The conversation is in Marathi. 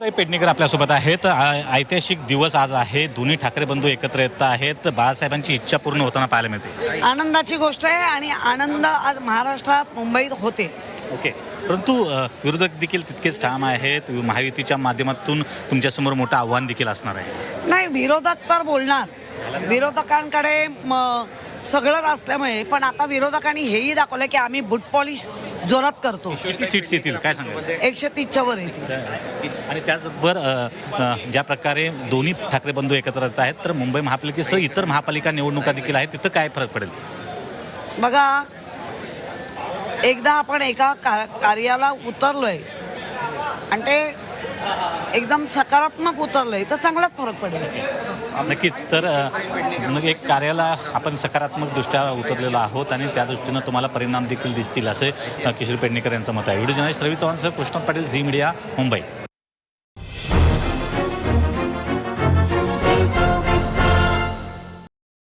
ताई पेडणेकर आपल्यासोबत आहेत. ऐतिहासिक दिवस आज आहे. दोन्ही ठाकरे बंधू एकत्र येत आहेत. बाळासाहेबांची इच्छा पूर्ण होताना पाहायला मिळते. आनंदाची गोष्ट आहे आणि आनंद आज महाराष्ट्रात मुंबईत होते. ओके, परंतु विरोधक देखील तितकेच ठाम आहेत. महायुतीच्या माध्यमातून तुमच्यासमोर मोठं आव्हान देखील असणार आहे. नाही, विरोधक तर बोलणार. विरोधकांकडे सगळं असल्यामुळे, पण आता विरोधकांनी हेही दाखवलं की आम्ही बूट पॉलिश जोरात करतो. किती सीट्स येतील काय सांगाल? 130च्या वर येतील. आणि त्याचबरोबर ज्या प्रकारे दोन्ही ठाकरे बंधू एकत्र येत आहेत, तर मुंबई महापालिकेसह इतर महापालिका निवडणुका देखील आहेत, तिथं काय फरक पडेल? बघा, एकदा आपण एका कार्याला उतरलोय आणि ते एकदम सकारात्मक उतरलोय तर चांगलाच फरक पडेल. नक्कीच. तर मग एक कार्याला आपण सकारात्मक दृष्ट्या उतरलेलो आहोत आणि त्या दृष्टीनं तुम्हाला परिणाम देखील दिसतील, असे किशोर पेडणेकर यांचं मत आहे. व्हिडिओ जर्नलिस्ट रवी चव्हाणसह कृष्ण पाटील, झी मीडिया, मुंबई.